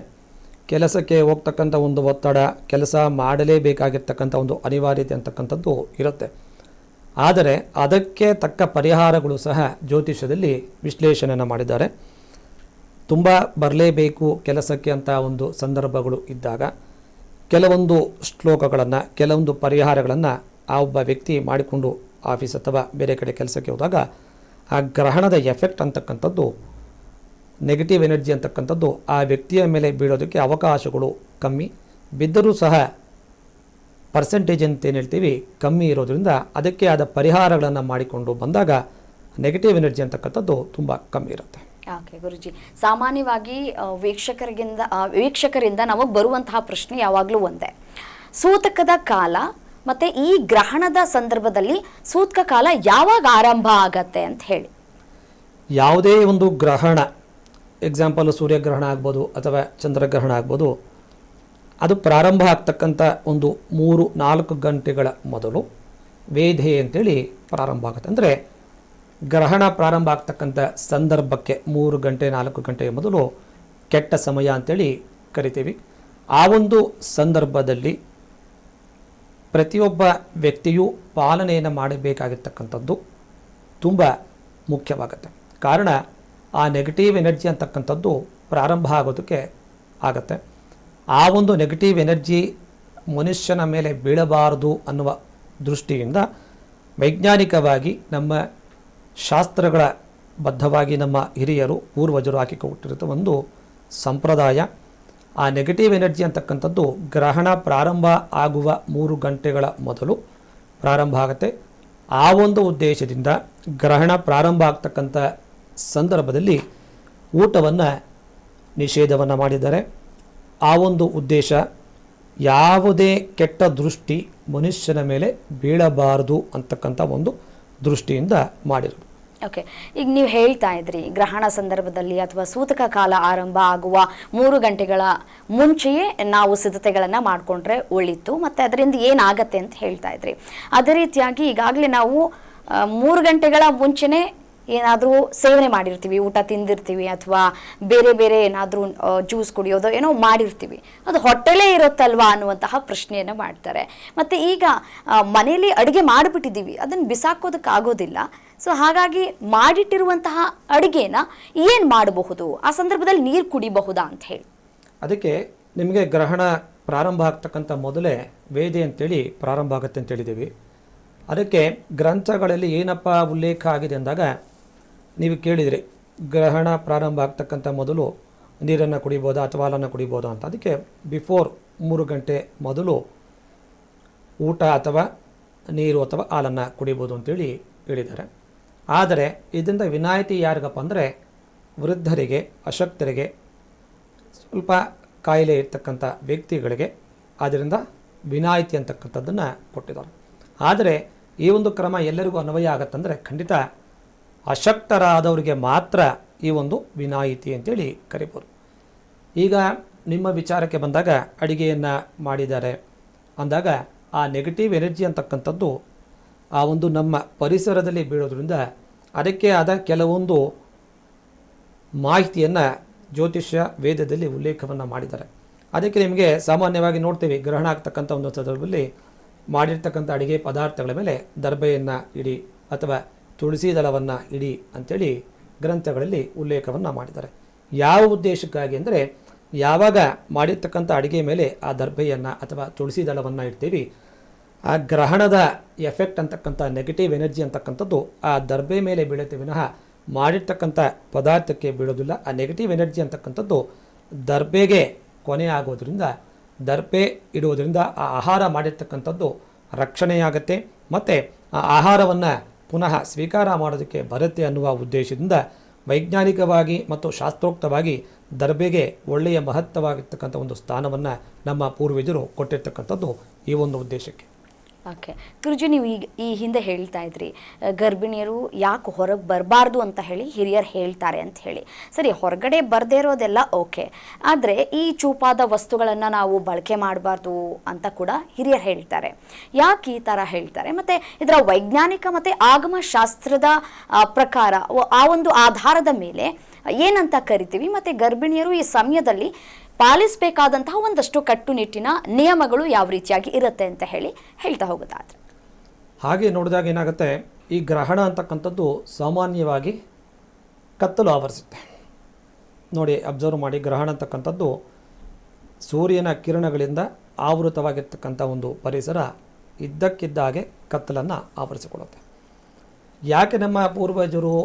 ಕೆಲಸಕ್ಕೆ ಹೋಗ್ತಕ್ಕಂಥ ಒಂದು ಒತ್ತಡ, ಕೆಲಸ ಮಾಡಲೇಬೇಕಾಗಿರ್ತಕ್ಕಂಥ ಒಂದು ಅನಿವಾರ್ಯತೆ ಅಂತಕ್ಕಂಥದ್ದು ಇರುತ್ತೆ. ಆದರೆ ಅದಕ್ಕೆ ತಕ್ಕ ಪರಿಹಾರಗಳು ಸಹ ಜ್ಯೋತಿಷ್ಯದಲ್ಲಿ ವಿಶ್ಲೇಷಣೆಯನ್ನು ಮಾಡಿದ್ದಾರೆ. ತುಂಬ ಬರಲೇಬೇಕು ಕೆಲಸಕ್ಕೆ ಅಂತ ಒಂದು ಸಂದರ್ಭಗಳು ಇದ್ದಾಗ ಕೆಲವೊಂದು ಶ್ಲೋಕಗಳನ್ನು, ಕೆಲವೊಂದು ಪರಿಹಾರಗಳನ್ನು ಆ ಒಬ್ಬ ವ್ಯಕ್ತಿ ಮಾಡಿಕೊಂಡು ಆಫೀಸ್ ಅಥವಾ ಬೇರೆ ಕಡೆ ಕೆಲಸಕ್ಕೆ ಹೋದಾಗ ಆ ಗ್ರಹಣದ ಎಫೆಕ್ಟ್ ಅಂತಕ್ಕಂಥದ್ದು, ನೆಗೆಟಿವ್ ಎನರ್ಜಿ ಅಂತಕ್ಕಂಥದ್ದು ಆ ವ್ಯಕ್ತಿಯ ಮೇಲೆ ಬೀಳೋದಕ್ಕೆ ಅವಕಾಶಗಳು ಕಮ್ಮಿ, ಬಿದ್ದರೂ ಸಹ ಪರ್ಸೆಂಟೇಜ್ ಅಂತ ಏನು ಹೇಳ್ತೀವಿ ಕಮ್ಮಿ ಇರೋದ್ರಿಂದ ಅದಕ್ಕೆ ಆದ ಪರಿಹಾರಗಳನ್ನು ಮಾಡಿಕೊಂಡು ಬಂದಾಗ ನೆಗೆಟಿವ್ ಎನರ್ಜಿ ಅಂತಕ್ಕಂಥದ್ದು ತುಂಬ ಕಮ್ಮಿ ಇರುತ್ತೆ. ಓಕೆ ಗುರುಜಿ, ಸಾಮಾನ್ಯವಾಗಿ ವೀಕ್ಷಕರಿಂದ ನಮಗೆ ಬರುವಂತಹ ಪ್ರಶ್ನೆ ಯಾವಾಗಲೂ ಒಂದೇ, ಸೂತಕದ ಕಾಲ ಮತ್ತು ಈ ಗ್ರಹಣದ ಸಂದರ್ಭದಲ್ಲಿ ಸೂತಕ ಕಾಲ ಯಾವಾಗ ಆರಂಭ ಆಗತ್ತೆ ಅಂತ ಹೇಳಿ. ಯಾವುದೇ ಒಂದು ಗ್ರಹಣ, ಎಕ್ಸಾಂಪಲ್ ಸೂರ್ಯಗ್ರಹಣ ಆಗ್ಬೋದು ಅಥವಾ ಚಂದ್ರಗ್ರಹಣ ಆಗ್ಬೋದು, ಅದು ಪ್ರಾರಂಭ ಆಗ್ತಕ್ಕಂಥ ಒಂದು 3-4 ಗಂಟೆಗಳ ಮೊದಲು ವೇಧೆ ಅಂತೇಳಿ ಪ್ರಾರಂಭ ಆಗುತ್ತೆ. ಅಂದರೆ ಗ್ರಹಣ ಪ್ರಾರಂಭ ಆಗ್ತಕ್ಕಂಥ ಸಂದರ್ಭಕ್ಕೆ 3 ಗಂಟೆ 4 ಗಂಟೆಯ ಮೊದಲು ಕೆಟ್ಟ ಸಮಯ ಅಂತೇಳಿ ಕರಿತೀವಿ. ಆ ಒಂದು ಸಂದರ್ಭದಲ್ಲಿ ಪ್ರತಿಯೊಬ್ಬ ವ್ಯಕ್ತಿಯೂ ಪಾಲನೆಯನ್ನು ಮಾಡಬೇಕಾಗಿರ್ತಕ್ಕಂಥದ್ದು ತುಂಬ ಮುಖ್ಯವಾಗುತ್ತೆ. ಕಾರಣ ಆ ನೆಗೆಟಿವ್ ಎನರ್ಜಿ ಅಂತಕ್ಕಂಥದ್ದು ಪ್ರಾರಂಭ ಆಗೋದಕ್ಕೆ ಆಗತ್ತೆ. ಆ ಒಂದು ನೆಗೆಟಿವ್ ಎನರ್ಜಿ ಮನುಷ್ಯನ ಮೇಲೆ ಬೀಳಬಾರದು ಅನ್ನುವ ದೃಷ್ಟಿಯಿಂದ ವೈಜ್ಞಾನಿಕವಾಗಿ ನಮ್ಮ ಶಾಸ್ತ್ರಗಳ ಬದ್ಧವಾಗಿ ನಮ್ಮ ಹಿರಿಯರು ಪೂರ್ವಜರು ಹಾಕಿಕೊಟ್ಟಿರೋ ಒಂದು ಸಂಪ್ರದಾಯ, ಆ ನೆಗೆಟಿವ್ ಎನರ್ಜಿ ಅಂತಕ್ಕಂಥದ್ದು ಗ್ರಹಣ ಪ್ರಾರಂಭ ಆಗುವ 3 ಗಂಟೆಗಳ ಮೊದಲು ಪ್ರಾರಂಭ ಆಗುತ್ತೆ. ಆ ಒಂದು ಉದ್ದೇಶದಿಂದ ಗ್ರಹಣ ಪ್ರಾರಂಭ ಆಗ್ತಕ್ಕಂಥ ಸಂದರ್ಭದಲ್ಲಿ ಊಟವನ್ನು ನಿಷೇಧವನ್ನು ಮಾಡಿದ್ದಾರೆ. ಆ ಒಂದು ಉದ್ದೇಶ ಯಾವುದೇ ಕೆಟ್ಟ ದೃಷ್ಟಿ ಮನುಷ್ಯನ ಮೇಲೆ ಬೀಳಬಾರದು ಅಂತಕ್ಕಂಥ ಒಂದು ದೃಷ್ಟಿಯಿಂದ ಮಾಡಿರೋದು. ಓಕೆ, ಈಗ ನೀವು ಹೇಳ್ತಾ ಇದ್ರಿ ಗ್ರಹಣ ಸಂದರ್ಭದಲ್ಲಿ ಅಥವಾ ಸೂತಕ ಕಾಲ ಆರಂಭ ಆಗುವ 3 ಗಂಟೆಗಳ ಮುಂಚೆಯೇ ನಾವು ಸಿದ್ಧತೆಗಳನ್ನು ಮಾಡಿಕೊಂಡ್ರೆ ಒಳಿತು, ಮತ್ತು ಅದರಿಂದ ಏನಾಗತ್ತೆ ಅಂತ ಹೇಳ್ತಾ ಇದ್ರಿ. ಅದೇ ರೀತಿಯಾಗಿ ಈಗಾಗಲೇ ನಾವು 3 ಗಂಟೆಗಳ ಮುಂಚೆನೇ ಏನಾದರೂ ಸೇವನೆ ಮಾಡಿರ್ತೀವಿ, ಊಟ ತಿಂದಿರ್ತೀವಿ, ಅಥವಾ ಬೇರೆ ಬೇರೆ ಏನಾದರೂ ಜ್ಯೂಸ್ ಕುಡಿಯೋದು ಏನೋ ಮಾಡಿರ್ತೀವಿ, ಅದು ಹೊಟ್ಟೆಲೇ ಇರುತ್ತಲ್ವಾ ಅನ್ನುವಂತಹ ಪ್ರಶ್ನೆಯನ್ನು ಮಾಡ್ತಾರೆ. ಮತ್ತು ಈಗ ಮನೆಯಲ್ಲಿ ಅಡುಗೆ ಮಾಡಿಬಿಟ್ಟಿದ್ದೀವಿ, ಅದನ್ನು ಬಿಸಾಕೋದಕ್ಕಾಗೋದಿಲ್ಲ. ಸೊ ಹಾಗಾಗಿ ಮಾಡಿಟ್ಟಿರುವಂತಹ ಅಡುಗೆನ ಏನು ಮಾಡಬಹುದು, ಆ ಸಂದರ್ಭದಲ್ಲಿ ನೀರು ಕುಡಿಬಹುದಾ ಅಂತ ಹೇಳಿ. ಅದಕ್ಕೆ ನಿಮಗೆ ಗ್ರಹಣ ಪ್ರಾರಂಭ ಆಗ್ತಕ್ಕಂಥ ಮೊದಲೇ ವೇದೆ ಅಂತೇಳಿ ಪ್ರಾರಂಭ ಆಗುತ್ತೆ ಅಂತ ಹೇಳಿದ್ದೀವಿ. ಅದಕ್ಕೆ ಗ್ರಂಥಗಳಲ್ಲಿ ಏನಪ್ಪ ಉಲ್ಲೇಖ ಆಗಿದೆ ಅಂದಾಗ ನೀವು ಕೇಳಿದರೆ ಗ್ರಹಣ ಪ್ರಾರಂಭ ಆಗ್ತಕ್ಕಂಥ ಮೊದಲು ನೀರನ್ನು ಕುಡಿಬೋದಾ ಅಥವಾ ಹಾಲನ್ನು ಕುಡಿಬೋದಾ ಅಂತ. ಅದಕ್ಕೆ ಬಿಫೋರ್ 3 ಗಂಟೆ ಮೊದಲು ಊಟ ಅಥವಾ ನೀರು ಅಥವಾ ಹಾಲನ್ನು ಕುಡಿಬೋದು ಅಂತೇಳಿ ಹೇಳಿದ್ದಾರೆ. ಆದರೆ ಇದರಿಂದ ವಿನಾಯಿತಿ ಯಾರಿಗಪ್ಪ ಅಂದರೆ ವೃದ್ಧರಿಗೆ, ಅಶಕ್ತರಿಗೆ, ಸ್ವಲ್ಪ ಕಾಯಿಲೆ ಇರ್ತಕ್ಕಂಥ ವ್ಯಕ್ತಿಗಳಿಗೆ ಅದರಿಂದ ವಿನಾಯಿತಿ ಅಂತಕ್ಕಂಥದ್ದನ್ನು ಕೊಟ್ಟಿದ್ದಾರೆ. ಆದರೆ ಈ ಒಂದು ಕ್ರಮ ಎಲ್ಲರಿಗೂ ಅನ್ವಯ ಆಗತ್ತಂದರೆ ಖಂಡಿತ ಅಶಕ್ತರಾದವರಿಗೆ ಮಾತ್ರ ಈ ಒಂದು ವಿನಾಯಿತಿ ಅಂತೇಳಿ ಕರಿಬೋದು. ಈಗ ನಿಮ್ಮ ವಿಚಾರಕ್ಕೆ ಬಂದಾಗ ಅಡಿಗೆಯನ್ನು ಮಾಡಿದ್ದಾರೆ ಅಂದಾಗ ಆ ನೆಗೆಟಿವ್ ಎನರ್ಜಿ ಅಂತಕ್ಕಂಥದ್ದು ಆ ಒಂದು ನಮ್ಮ ಪರಿಸರದಲ್ಲಿ ಬೀಳೋದ್ರಿಂದ ಅದಕ್ಕೆ ಆದ ಕೆಲವೊಂದು ಮಾಹಿತಿಯನ್ನು ಜ್ಯೋತಿಷ್ಯ ವೇದದಲ್ಲಿ ಉಲ್ಲೇಖವನ್ನು ಮಾಡಿದ್ದಾರೆ. ಅದಕ್ಕೆ ನಿಮಗೆ ಸಾಮಾನ್ಯವಾಗಿ ನೋಡ್ತೀವಿ, ಗ್ರಹಣ ಆಗ್ತಕ್ಕಂಥ ಒಂದು ಸಂದರ್ಭದಲ್ಲಿ ಮಾಡಿರ್ತಕ್ಕಂಥ ಅಡುಗೆ ಪದಾರ್ಥಗಳ ಮೇಲೆ ದರ್ಬೆಯನ್ನು ಇಡಿ ಅಥವಾ ತುಳಸಿ ದಳವನ್ನು ಇಡಿ ಅಂಥೇಳಿ ಗ್ರಂಥಗಳಲ್ಲಿ ಉಲ್ಲೇಖವನ್ನು ಮಾಡಿದ್ದಾರೆ. ಯಾವ ಉದ್ದೇಶಕ್ಕಾಗಿ ಅಂದರೆ ಯಾವಾಗ ಮಾಡಿರ್ತಕ್ಕಂಥ ಅಡುಗೆ ಮೇಲೆ ಆ ದರ್ಬೆಯನ್ನು ಅಥವಾ ತುಳಸಿ ದಳವನ್ನು ಇಡ್ತೀವಿ, ಆ ಗ್ರಹಣದ ಎಫೆಕ್ಟ್ ಅಂತಕ್ಕಂಥ ನೆಗೆಟಿವ್ ಎನರ್ಜಿ ಅಂತಕ್ಕಂಥದ್ದು ಆ ದರ್ಬೆ ಮೇಲೆ ಬೀಳುತ್ತೆ ವಿನಃ ಮಾಡಿರ್ತಕ್ಕಂಥ ಪದಾರ್ಥಕ್ಕೆ ಬೀಳೋದಿಲ್ಲ. ಆ ನೆಗೆಟಿವ್ ಎನರ್ಜಿ ಅಂತಕ್ಕಂಥದ್ದು ದರ್ಬೆಗೆ ಕೊನೆ ಆಗೋದ್ರಿಂದ, ದರ್ಬೆ ಇಡುವುದರಿಂದ ಆ ಆಹಾರ ಮಾಡಿರ್ತಕ್ಕಂಥದ್ದು ರಕ್ಷಣೆಯಾಗತ್ತೆ ಮತ್ತು ಆ ಆಹಾರವನ್ನು ಪುನಃ ಸ್ವೀಕಾರ ಮಾಡೋದಕ್ಕೆ ಬರುತ್ತೆ ಅನ್ನುವ ಉದ್ದೇಶದಿಂದ ವೈಜ್ಞಾನಿಕವಾಗಿ ಮತ್ತು ಶಾಸ್ತ್ರೋಕ್ತವಾಗಿ ದರ್ಬೆಗೆ ಒಳ್ಳೆಯ ಮಹತ್ವವಾಗಿರ್ತಕ್ಕಂಥ ಒಂದು ಸ್ಥಾನವನ್ನು ನಮ್ಮ ಪೂರ್ವಜರು ಕೊಟ್ಟಿರ್ತಕ್ಕಂಥದ್ದು ಈ ಒಂದು ಉದ್ದೇಶಕ್ಕೆ. ಓಕೆ ಗುರುಜಿ, ನೀವು ಈ ಹಿಂದೆ ಹೇಳ್ತಾ ಇದ್ರಿ ಗರ್ಭಿಣಿಯರು ಯಾಕೆ ಹೊರಗೆ ಬರಬಾರ್ದು ಅಂತ ಹೇಳಿ ಹಿರಿಯರು ಹೇಳ್ತಾರೆ ಅಂತ ಹೇಳಿ. ಸರಿ, ಹೊರಗಡೆ ಬರದೇ ಇರೋದೆಲ್ಲ ಓಕೆ, ಆದರೆ ಈ ಚೂಪಾದ ವಸ್ತುಗಳನ್ನು ನಾವು ಬಳಕೆ ಮಾಡಬಾರ್ದು ಅಂತ ಕೂಡ ಹಿರಿಯರು ಹೇಳ್ತಾರೆ. ಯಾಕೆ ಈ ಥರ ಹೇಳ್ತಾರೆ, ಮತ್ತು ಇದರ ವೈಜ್ಞಾನಿಕ ಮತ್ತು ಆಗಮಶಾಸ್ತ್ರದ ಪ್ರಕಾರ ಆ ಒಂದು ಆಧಾರದ ಮೇಲೆ ಏನಂತ ಕರಿತೀವಿ, ಮತ್ತು ಗರ್ಭಿಣಿಯರು ಈ ಸಮಯದಲ್ಲಿ ಪಾಲಿಸಬೇಕಾದಂತಹ ಒಂದಷ್ಟು ಕಟ್ಟುನಿಟ್ಟಿನ ನಿಯಮಗಳು ಯಾವ ರೀತಿಯಾಗಿ ಇರುತ್ತೆ ಅಂತ ಹೇಳಿ ಹೇಳ್ತಾ ಹೋಗೋದಾದ್ರೆ? ಹಾಗೆ ನೋಡಿದಾಗ ಏನಾಗುತ್ತೆ, ಈ ಗ್ರಹಣ ಅಂತಕ್ಕಂಥದ್ದು ಸಾಮಾನ್ಯವಾಗಿ ಕತ್ತಲು ಆವರಿಸುತ್ತೆ. ನೋಡಿ, ಅಬ್ಸರ್ವ್ ಮಾಡಿ, ಗ್ರಹಣ ಅಂತಕ್ಕಂಥದ್ದು ಸೂರ್ಯನ ಕಿರಣಗಳಿಂದ ಆವೃತವಾಗಿರ್ತಕ್ಕಂಥ ಒಂದು ಪರಿಸರ ಇದ್ದಕ್ಕಿದ್ದ ಹಾಗೆ ಕತ್ತಲನ್ನು ಆವರಿಸಿಕೊಳ್ಳುತ್ತೆ. ಯಾಕೆ ನಮ್ಮ ಪೂರ್ವಜರು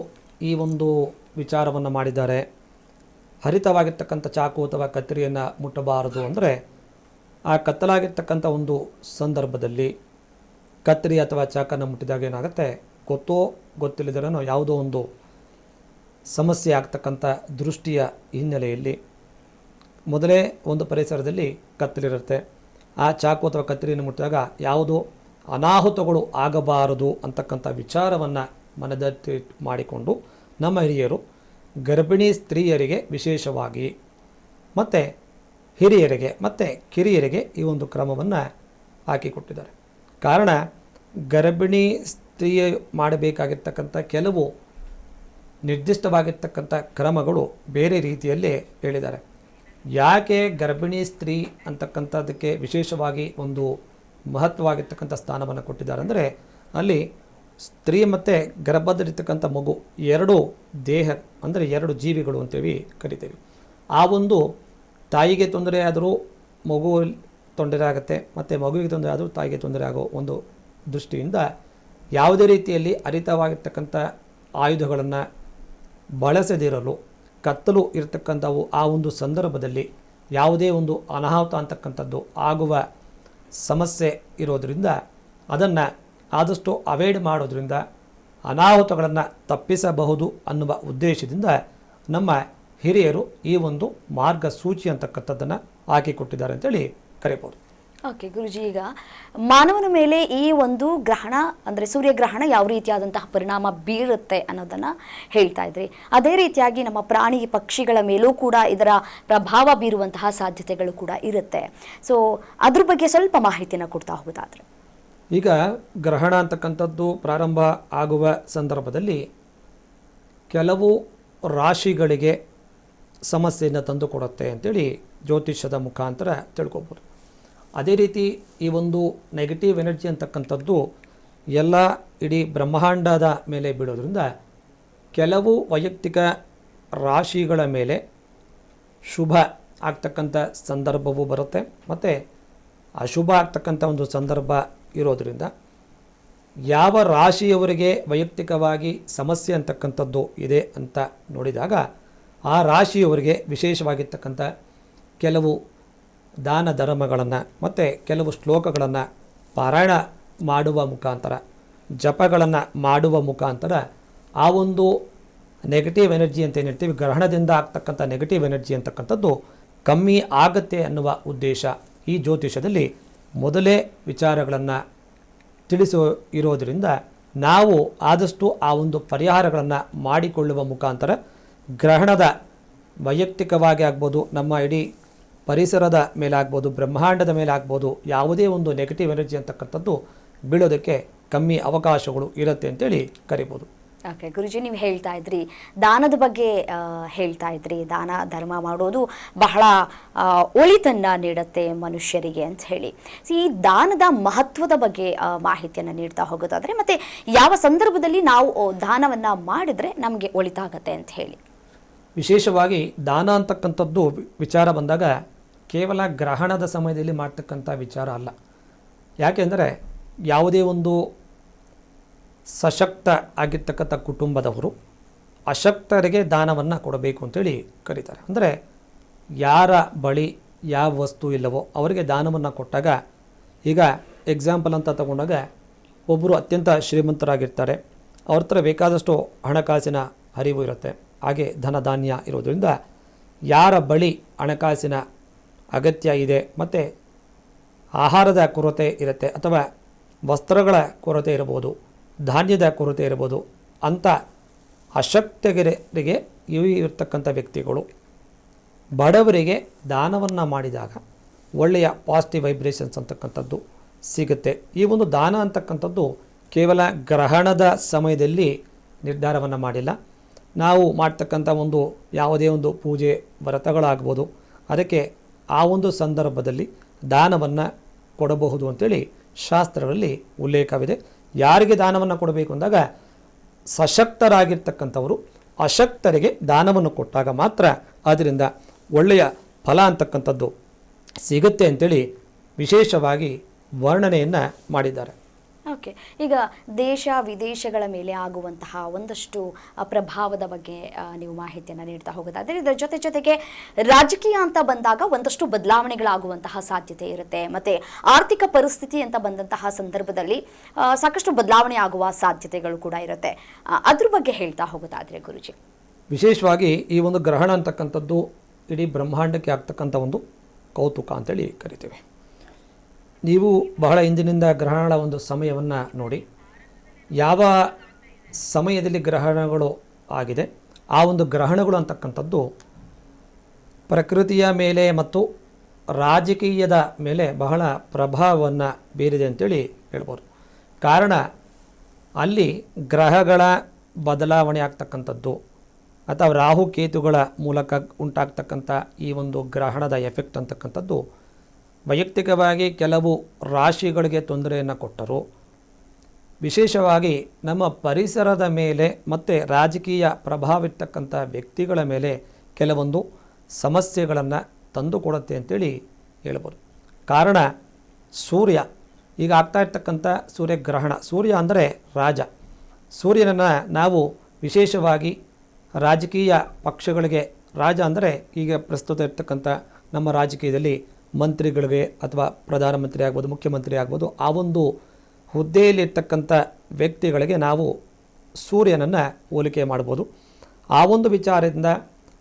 ಈ ಒಂದು ವಿಚಾರವನ್ನು ಮಾಡಿದ್ದಾರೆ, ಹರಿತವಾಗಿರ್ತಕ್ಕಂಥ ಚಾಕು ಅಥವಾ ಕತ್ತರಿಯನ್ನು ಮುಟ್ಟಬಾರದು ಅಂದರೆ, ಆ ಕತ್ತಲಾಗಿರ್ತಕ್ಕಂಥ ಒಂದು ಸಂದರ್ಭದಲ್ಲಿ ಕತ್ತರಿ ಅಥವಾ ಚಾಕನ್ನು ಮುಟ್ಟಿದಾಗ ಏನಾಗುತ್ತೆ, ಗೊತ್ತೋ ಗೊತ್ತಿಲ್ಲದಿರೋ ಯಾವುದೋ ಒಂದು ಸಮಸ್ಯೆ ಆಗ್ತಕ್ಕಂಥ ದೃಷ್ಟಿಯ ಹಿನ್ನೆಲೆಯಲ್ಲಿ ಮೊದಲೇ ಒಂದು ಪರಿಸರದಲ್ಲಿ ಕತ್ತಲಿರುತ್ತೆ. ಆ ಚಾಕು ಅಥವಾ ಕತ್ತರಿಯನ್ನು ಮುಟ್ಟಿದಾಗ ಯಾವುದೋ ಅನಾಹುತಗಳು ಆಗಬಾರದು ಅಂತಕ್ಕಂಥ ವಿಚಾರವನ್ನು ಮನದಟ್ಟಿ ಮಾಡಿಕೊಂಡು ನಮ್ಮ ಹಿರಿಯರು ಗರ್ಭಿಣಿ ಸ್ತ್ರೀಯರಿಗೆ ವಿಶೇಷವಾಗಿ ಮತ್ತು ಹಿರಿಯರಿಗೆ ಮತ್ತು ಕಿರಿಯರಿಗೆ ಈ ಒಂದು ಕ್ರಮವನ್ನು ಹಾಕಿಕೊಟ್ಟಿದ್ದಾರೆ. ಕಾರಣ, ಗರ್ಭಿಣಿ ಸ್ತ್ರೀಯ ಮಾಡಬೇಕಾಗಿರ್ತಕ್ಕಂಥ ಕೆಲವು ನಿರ್ದಿಷ್ಟವಾಗಿರ್ತಕ್ಕಂಥ ಕ್ರಮಗಳು ಬೇರೆ ರೀತಿಯಲ್ಲಿ ಹೇಳಿದ್ದಾರೆ. ಯಾಕೆ ಗರ್ಭಿಣಿ ಸ್ತ್ರೀ ಅಂತಕ್ಕಂಥದ್ದಕ್ಕೆ ವಿಶೇಷವಾಗಿ ಒಂದು ಮಹತ್ವವಾಗಿರ್ತಕ್ಕಂಥ ಸ್ಥಾನವನ್ನು ಕೊಟ್ಟಿದ್ದಾರೆ ಅಂದರೆ, ಅಲ್ಲಿ ಸ್ತ್ರೀ ಮತ್ತು ಗರ್ಭದಲ್ಲಿರ್ತಕ್ಕಂಥ ಮಗು ಎರಡು ದೇಹ ಅಂದರೆ ಎರಡು ಜೀವಿಗಳು ಅಂತೇಳಿ ಕರಿತೀವಿ. ಆ ಒಂದು ತಾಯಿಗೆ ತೊಂದರೆ ಆದರೂ ಮಗು ತೊಂದರೆ ಆಗುತ್ತೆ, ಮತ್ತು ಮಗುವಿಗೆ ತೊಂದರೆ ಆದರೂ ತಾಯಿಗೆ ತೊಂದರೆ ಆಗೋ ಒಂದು ದೃಷ್ಟಿಯಿಂದ ಯಾವುದೇ ರೀತಿಯಲ್ಲಿ ಹರಿತವಾಗಿರ್ತಕ್ಕಂಥ ಆಯುಧಗಳನ್ನು ಬಳಸದಿರಲು, ಕತ್ತಲು ಇರತಕ್ಕಂಥವು ಆ ಒಂದು ಸಂದರ್ಭದಲ್ಲಿ ಯಾವುದೇ ಒಂದು ಅನಾಹುತ ಅಂತಕ್ಕಂಥದ್ದು ಆಗುವ ಸಮಸ್ಯೆ ಇರೋದರಿಂದ ಅದನ್ನು ಆದಷ್ಟು ಅವಾಯ್ಡ್ ಮಾಡೋದ್ರಿಂದ ಅನಾಹುತಗಳನ್ನು ತಪ್ಪಿಸಬಹುದು ಅನ್ನುವ ಉದ್ದೇಶದಿಂದ ನಮ್ಮ ಹಿರಿಯರು ಈ ಒಂದು ಮಾರ್ಗಸೂಚಿ ಅಂತಕ್ಕಂಥದ್ದನ್ನು ಹಾಕಿಕೊಟ್ಟಿದ್ದಾರೆ ಅಂತೇಳಿ ಕರೀಬೋದು. ಓಕೆ ಗುರುಜಿ, ಈಗ ಮಾನವನ ಮೇಲೆ ಈ ಒಂದು ಗ್ರಹಣ ಅಂದರೆ ಸೂರ್ಯಗ್ರಹಣ ಯಾವ ರೀತಿಯಾದಂತಹ ಪರಿಣಾಮ ಬೀರುತ್ತೆ ಅನ್ನೋದನ್ನು ಹೇಳ್ತಾ ಇದ್ರಿ. ಅದೇ ರೀತಿಯಾಗಿ ನಮ್ಮ ಪ್ರಾಣಿ ಪಕ್ಷಿಗಳ ಮೇಲೂ ಕೂಡ ಇದರ ಪ್ರಭಾವ ಬೀರುವಂತಹ ಸಾಧ್ಯತೆಗಳು ಕೂಡ ಇರುತ್ತೆ. ಸೊ ಅದ್ರ ಬಗ್ಗೆ ಸ್ವಲ್ಪ ಮಾಹಿತಿನ ಕೊಡ್ತಾ ಹೋಗೋದಾದ್ರೆ, ಈಗ ಗ್ರಹಣ ಅಂತಕ್ಕಂಥದ್ದು ಪ್ರಾರಂಭ ಆಗುವ ಸಂದರ್ಭದಲ್ಲಿ ಕೆಲವು ರಾಶಿಗಳಿಗೆ ಸಮಸ್ಯೆಯನ್ನು ತಂದುಕೊಡುತ್ತೆ ಅಂತೇಳಿ ಜ್ಯೋತಿಷ್ಯದ ಮುಖಾಂತರ ತಿಳ್ಕೊಬೋದು. ಅದೇ ರೀತಿ ಈ ಒಂದು ನೆಗೆಟಿವ್ ಎನರ್ಜಿ ಅಂತಕ್ಕಂಥದ್ದು ಎಲ್ಲ ಇಡೀ ಬ್ರಹ್ಮಾಂಡದ ಮೇಲೆ ಬೀಳೋದ್ರಿಂದ ಕೆಲವು ವೈಯಕ್ತಿಕ ರಾಶಿಗಳ ಮೇಲೆ ಶುಭ ಆಗ್ತಕ್ಕಂಥ ಸಂದರ್ಭವೂ ಬರುತ್ತೆ, ಮತ್ತು ಅಶುಭ ಆಗ್ತಕ್ಕಂಥ ಒಂದು ಸಂದರ್ಭ ಇರೋದರಿಂದ ಯಾವ ರಾಶಿಯವರಿಗೆ ವೈಯಕ್ತಿಕವಾಗಿ ಸಮಸ್ಯೆ ಅಂತಕ್ಕಂಥದ್ದು ಇದೆ ಅಂತ ನೋಡಿದಾಗ ಆ ರಾಶಿಯವರಿಗೆ ವಿಶೇಷವಾಗಿರ್ತಕ್ಕಂಥ ಕೆಲವು ದಾನ ಧರ್ಮಗಳನ್ನು ಮತ್ತು ಕೆಲವು ಶ್ಲೋಕಗಳನ್ನು ಪಾರಾಯಣ ಮಾಡುವ ಮುಖಾಂತರ, ಜಪಗಳನ್ನು ಮಾಡುವ ಮುಖಾಂತರ ಆ ಒಂದು ನೆಗೆಟಿವ್ ಎನರ್ಜಿ ಅಂತ ಏನು ಹೇಳ್ತೀವಿ, ಗ್ರಹಣದಿಂದ ಆಗ್ತಕ್ಕಂಥ ನೆಗೆಟಿವ್ ಎನರ್ಜಿ ಅಂತಕ್ಕಂಥದ್ದು ಕಮ್ಮಿ ಆಗುತ್ತೆ ಅನ್ನುವ ಉದ್ದೇಶ ಈ ಜ್ಯೋತಿಷದಲ್ಲಿ ಮೊದಲೇ ವಿಚಾರಗಳನ್ನು ತಿಳಿಸೋ ಇರೋದರಿಂದ ನಾವು ಆದಷ್ಟು ಆ ಒಂದು ಪರಿಹಾರಗಳನ್ನು ಮಾಡಿಕೊಳ್ಳುವ ಮುಖಾಂತರ ಗ್ರಹಣದ ವೈಯಕ್ತಿಕವಾಗಿ ಆಗ್ಬೋದು, ನಮ್ಮ ಇಡೀ ಪರಿಸರದ ಮೇಲಾಗ್ಬೋದು, ಬ್ರಹ್ಮಾಂಡದ ಮೇಲಾಗ್ಬೋದು, ಯಾವುದೇ ಒಂದು ನೆಗೆಟಿವ್ ಎನರ್ಜಿ ಅಂತಕ್ಕಂಥದ್ದು ಬೀಳೋದಕ್ಕೆ ಕಮ್ಮಿ ಅವಕಾಶಗಳು ಇರುತ್ತೆ ಅಂತೇಳಿ ಕರಿಬೋದು. ಓಕೆ ಗುರುಜಿ, ನೀವು ಹೇಳ್ತಾ ಇದ್ರಿ ದಾನದ ಬಗ್ಗೆ ಹೇಳ್ತಾ ಇದ್ರಿ, ದಾನ ಧರ್ಮ ಮಾಡೋದು ಬಹಳ ಒಳಿತನ್ನು ನೀಡುತ್ತೆ ಮನುಷ್ಯರಿಗೆ ಅಂತ ಹೇಳಿ. ಈ ದಾನದ ಮಹತ್ವದ ಬಗ್ಗೆ ಮಾಹಿತಿಯನ್ನು ನೀಡ್ತಾ ಹೋಗೋದಾದರೆ, ಮತ್ತು ಯಾವ ಸಂದರ್ಭದಲ್ಲಿ ನಾವು ದಾನವನ್ನು ಮಾಡಿದರೆ ನಮಗೆ ಒಳಿತಾಗತ್ತೆ ಅಂತ ಹೇಳಿ. ವಿಶೇಷವಾಗಿ ದಾನ ಅಂತಕ್ಕಂಥದ್ದು ವಿಚಾರ ಬಂದಾಗ ಕೇವಲ ಗ್ರಹಣದ ಸಮಯದಲ್ಲಿ ಮಾಡ್ತಕ್ಕಂಥ ವಿಚಾರ ಅಲ್ಲ. ಯಾಕೆಂದರೆ ಯಾವುದೇ ಒಂದು ಸಶಕ್ತ ಆಗಿರ್ತಕ್ಕಂಥ ಕುಟುಂಬದವರು ಅಶಕ್ತರಿಗೆ ದಾನವನ್ನು ಕೊಡಬೇಕು ಅಂತೇಳಿ ಕರೀತಾರೆ. ಅಂದರೆ ಯಾರ ಬಳಿ ಯಾವ ವಸ್ತು ಇಲ್ಲವೋ ಅವರಿಗೆ ದಾನವನ್ನು ಕೊಟ್ಟಾಗ, ಈಗ ಎಕ್ಸಾಂಪಲ್ ಅಂತ ತಗೊಂಡಾಗ ಒಬ್ಬರು ಅತ್ಯಂತ ಶ್ರೀಮಂತರಾಗಿರ್ತಾರೆ, ಅವ್ರ ಹತ್ರ ಬೇಕಾದಷ್ಟು ಹಣಕಾಸಿನ ಹರಿವು ಇರುತ್ತೆ, ಹಾಗೆ ಧನ ಧಾನ್ಯ ಇರೋದರಿಂದ ಯಾರ ಬಳಿ ಹಣಕಾಸಿನ ಅಗತ್ಯ ಇದೆ ಮತ್ತು ಆಹಾರದ ಕೊರತೆ ಇರುತ್ತೆ ಅಥವಾ ವಸ್ತ್ರಗಳ ಕೊರತೆ ಇರಬಹುದು, ಧಾನ್ಯದ ಕೊರತೆ ಇರಬಹುದು, ಅಂಥ ಅಶಕ್ತರಿಗೆ ಇರ್ತಕ್ಕಂಥ ವ್ಯಕ್ತಿಗಳು ಬಡವರಿಗೆ ದಾನವನ್ನು ಮಾಡಿದಾಗ ಒಳ್ಳೆಯ ಪಾಸಿಟಿವ್ ವೈಬ್ರೇಷನ್ಸ್ ಅಂತಕ್ಕಂಥದ್ದು ಸಿಗುತ್ತೆ. ಈ ಒಂದು ದಾನ ಅಂತಕ್ಕಂಥದ್ದು ಕೇವಲ ಗ್ರಹಣದ ಸಮಯದಲ್ಲಿ ನಿರ್ಧಾರವನ್ನು ಮಾಡಿಲ್ಲ. ನಾವು ಮಾಡ್ತಕ್ಕಂಥ ಒಂದು ಯಾವುದೇ ಒಂದು ಪೂಜೆ ವ್ರತಗಳಾಗ್ಬೋದು, ಅದಕ್ಕೆ ಆ ಒಂದು ಸಂದರ್ಭದಲ್ಲಿ ದಾನವನ್ನು ಕೊಡಬಹುದು ಅಂತೇಳಿ ಶಾಸ್ತ್ರಗಳಲ್ಲಿ ಉಲ್ಲೇಖವಿದೆ. ಯಾರಿಗೆ ದಾನವನ್ನು ಕೊಡಬೇಕು ಅಂದಾಗ ಸಶಕ್ತರಾಗಿರ್ತಕ್ಕಂಥವರು ಅಶಕ್ತರಿಗೆ ದಾನವನ್ನು ಕೊಟ್ಟಾಗ ಮಾತ್ರ ಅದರಿಂದ ಒಳ್ಳೆಯ ಫಲ ಅಂತಕ್ಕಂಥದ್ದು ಸಿಗುತ್ತೆ ಅಂತೇಳಿ ವಿಶೇಷವಾಗಿ ವರ್ಣನೆಯನ್ನು ಮಾಡಿದ್ದಾರೆ. ಓಕೆ, ಈಗ ದೇಶ ವಿದೇಶಗಳ ಮೇಲೆ ಆಗುವಂತಹ ಒಂದಷ್ಟು ಪ್ರಭಾವದ ಬಗ್ಗೆ ನೀವು ಮಾಹಿತಿಯನ್ನು ನೀಡ್ತಾ ಹೋಗೋದಾದರೆ, ಇದರ ಜೊತೆಗೆ ರಾಜಕೀಯ ಅಂತ ಬಂದಾಗ ಒಂದಷ್ಟು ಬದಲಾವಣೆಗಳಾಗುವಂತಹ ಸಾಧ್ಯತೆ ಇರುತ್ತೆ, ಮತ್ತು ಆರ್ಥಿಕ ಪರಿಸ್ಥಿತಿ ಅಂತ ಬಂದಂತಹ ಸಂದರ್ಭದಲ್ಲಿ ಸಾಕಷ್ಟು ಬದಲಾವಣೆ ಆಗುವ ಸಾಧ್ಯತೆಗಳು ಕೂಡ ಇರುತ್ತೆ. ಅದ್ರ ಬಗ್ಗೆ ಹೇಳ್ತಾ ಹೋಗೋದಾದರೆ ಗುರುಜಿ. ವಿಶೇಷವಾಗಿ ಈ ಒಂದು ಗ್ರಹಣ ಅಂತಕ್ಕಂಥದ್ದು ಇಡೀ ಬ್ರಹ್ಮಾಂಡಕ್ಕೆ ಆಗ್ತಕ್ಕಂಥ ಒಂದು ಕೌತುಕ ಅಂತೇಳಿ ಕರಿತೀವಿ. ನೀವು ಬಹಳ ಹಿಂದಿನಿಂದ ಗ್ರಹಣಗಳ ಒಂದು ಸಮಯವನ್ನು ನೋಡಿ, ಯಾವ ಸಮಯದಲ್ಲಿ ಗ್ರಹಣಗಳು ಆಗಿದೆ ಆ ಒಂದು ಗ್ರಹಣಗಳು ಅಂತಕ್ಕಂಥದ್ದು ಪ್ರಕೃತಿಯ ಮೇಲೆ ಮತ್ತು ರಾಜಕೀಯದ ಮೇಲೆ ಬಹಳ ಪ್ರಭಾವವನ್ನು ಬೀರಿದೆ ಅಂತೇಳಿ ಹೇಳ್ಬೋದು. ಕಾರಣ ಅಲ್ಲಿ ಗ್ರಹಗಳ ಬದಲಾವಣೆ ಆಗ್ತಕ್ಕಂಥದ್ದು ಅಥವಾ ರಾಹುಕೇತುಗಳ ಮೂಲಕ ಉಂಟಾಗ್ತಕ್ಕಂಥ ಈ ಒಂದು ಗ್ರಹಣದ ಎಫೆಕ್ಟ್ ಅಂತಕ್ಕಂಥದ್ದು ವೈಯಕ್ತಿಕವಾಗಿ ಕೆಲವು ರಾಶಿಗಳಿಗೆ ತೊಂದರೆಯನ್ನು ಕೊಟ್ಟರು. ವಿಶೇಷವಾಗಿ ನಮ್ಮ ಪರಿಸರದ ಮೇಲೆ ಮತ್ತು ರಾಜಕೀಯ ಪ್ರಭಾವಿರ್ತಕ್ಕಂಥ ವ್ಯಕ್ತಿಗಳ ಮೇಲೆ ಕೆಲವೊಂದು ಸಮಸ್ಯೆಗಳನ್ನು ತಂದುಕೊಡುತ್ತೆ ಅಂತೇಳಿ ಹೇಳ್ಬೋದು. ಕಾರಣ ಸೂರ್ಯ ಈಗ ಆಗ್ತಾ ಇರ್ತಕ್ಕಂಥ ಸೂರ್ಯಗ್ರಹಣ. ಸೂರ್ಯ ಅಂದರೆ ರಾಜ. ಸೂರ್ಯನನ್ನು ನಾವು ವಿಶೇಷವಾಗಿ ರಾಜಕೀಯ ಪಕ್ಷಗಳಿಗೆ, ರಾಜ ಅಂದರೆ ಈಗ ಪ್ರಸ್ತುತ ಇರ್ತಕ್ಕಂಥ ನಮ್ಮ ರಾಜಕೀಯದಲ್ಲಿ ಮಂತ್ರಿಗಳಿಗೆ ಅಥವಾ ಪ್ರಧಾನಮಂತ್ರಿ ಆಗ್ಬೋದು, ಮುಖ್ಯಮಂತ್ರಿ ಆಗ್ಬೋದು, ಆ ಒಂದು ಹುದ್ದೆಯಲ್ಲಿರ್ತಕ್ಕಂಥ ವ್ಯಕ್ತಿಗಳಿಗೆ ನಾವು ಸೂರ್ಯನನ್ನು ಹೋಲಿಕೆ ಮಾಡ್ಬೋದು. ಆ ಒಂದು ವಿಚಾರದಿಂದ